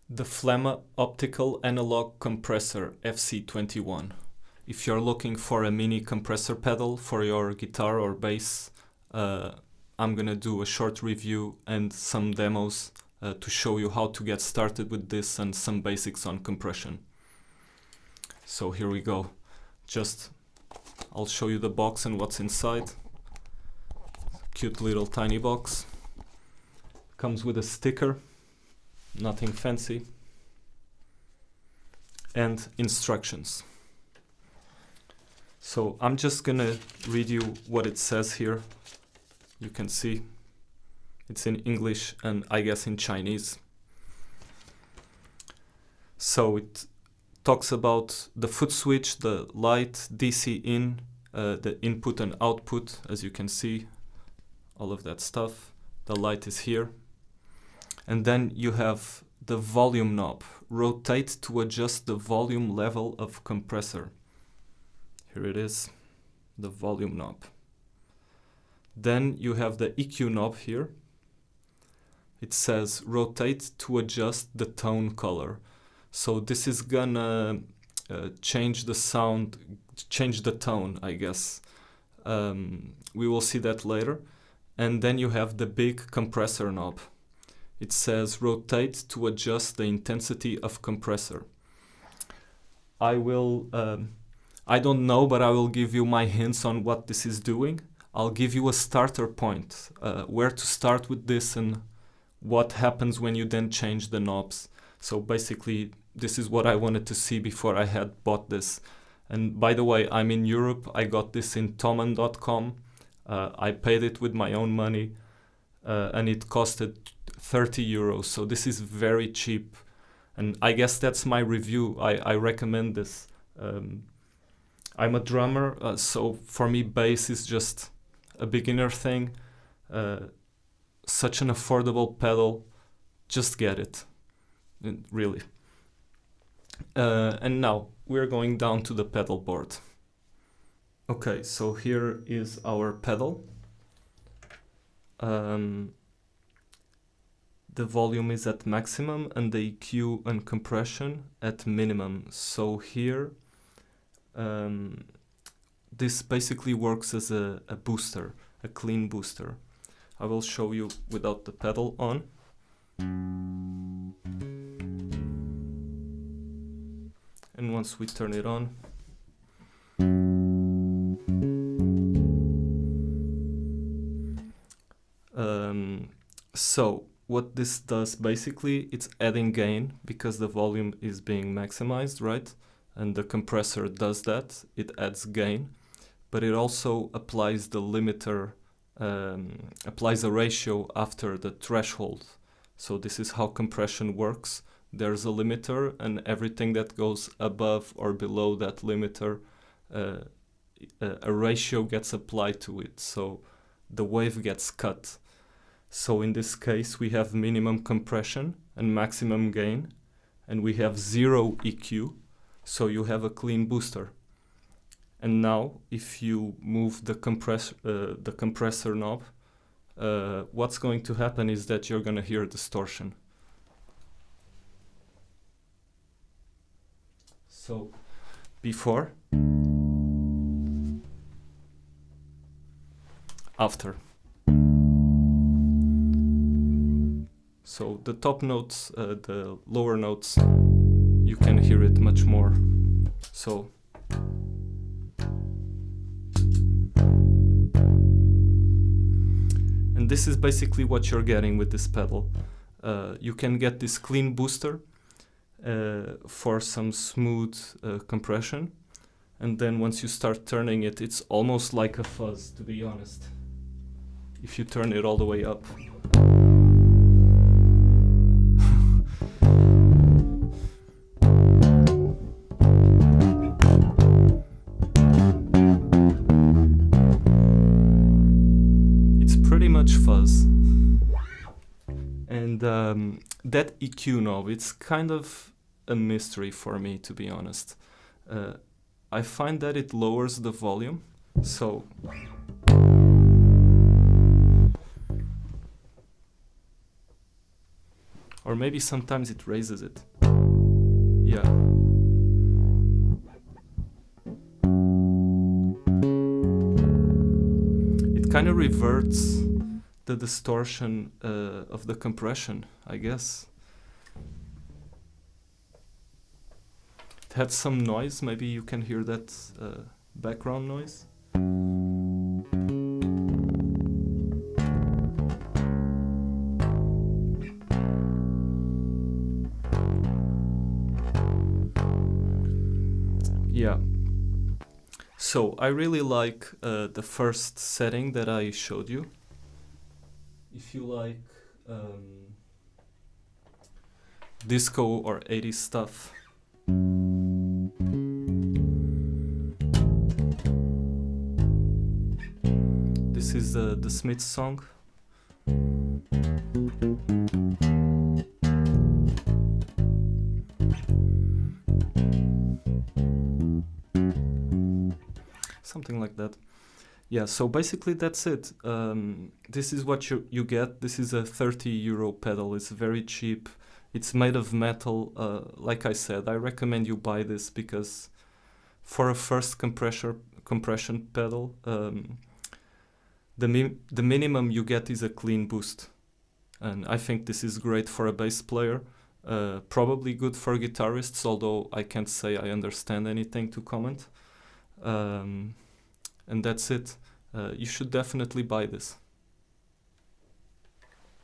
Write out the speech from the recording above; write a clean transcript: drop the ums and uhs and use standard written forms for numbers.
The Flamma Optical Analog Compressor FC21. If you're looking for a mini compressor pedal for your guitar or bass, I'm gonna do a short review and some demos to show you how to get started with this and some basics on compression. So here we go. I'll show you the box and what's inside. Cute little tiny box. Comes with a sticker. Nothing fancy, and instructions. So I'm just gonna read you what it says here. You can see it's in English and I guess in Chinese. So it talks about the foot switch, the light, DC in, the input and output, as you can see, all of that stuff. The light is here. And then you have the volume knob. Rotate to adjust the volume level of compressor. Here it is, the volume knob. Then you have the EQ knob here. It says rotate to adjust the tone color. So this is gonna change the sound, change the tone, I guess. We will see that later. And then you have the big compressor knob. It says rotate to adjust the intensity of compressor. I don't know, but I will give you my hints on what this is doing. I'll give you a starter point, where to start with this and what happens when you then change the knobs. So basically, this is what I wanted to see before I had bought this. And by the way, I'm in Europe. I got this in Thomann.com. I paid it with my own money, and it costed 30 euros, so this is very cheap, and I guess that's my review. I recommend this. I'm a drummer, so for me bass is just a beginner thing. Such an affordable pedal, just get it, really. And now we're going down to the pedal board. Okay, so here is our pedal. The volume is at maximum and the EQ and compression at minimum. So here, this basically works as a booster, a clean booster. I will show you without the pedal on. And once we turn it on, so what this does basically, it's adding gain because the volume is being maximized, right? And the compressor does that, it adds gain, but it also applies the limiter, applies a ratio after the threshold. So this is how compression works. There's a limiter, and everything that goes above or below that limiter, a ratio gets applied to it, so the wave gets cut. So in this case, we have minimum compression and maximum gain, and we have zero EQ, so you have a clean booster. And now, if you move the compressor knob, what's going to happen is that you're going to hear distortion. So, before, after. So the top notes, the lower notes, you can hear it much more. So and this is basically what you're getting with this pedal. You can get this clean booster for some smooth compression, and then once you start turning it, it's almost like a fuzz, to be honest. If you turn it all the way up. Pretty much fuzz. And that EQ knob, it's kind of a mystery for me, to be honest. I find that it lowers the volume, so Or maybe sometimes it raises it. Yeah. It kind of reverts the distortion of the compression, I guess. It had some noise, maybe you can hear that background noise. Yeah. So I really like the first setting that I showed you. If you like disco or 80s stuff, this is the Smiths song. Something like that. Yeah, so basically that's it. This is what you get. This is a 30 euro pedal. It's very cheap. It's made of metal. Like I said, I recommend you buy this because for a first compression pedal, the minimum you get is a clean boost. And I think this is great for a bass player. Probably good for guitarists, although I can't say I understand anything to comment. And that's it. You should definitely buy this.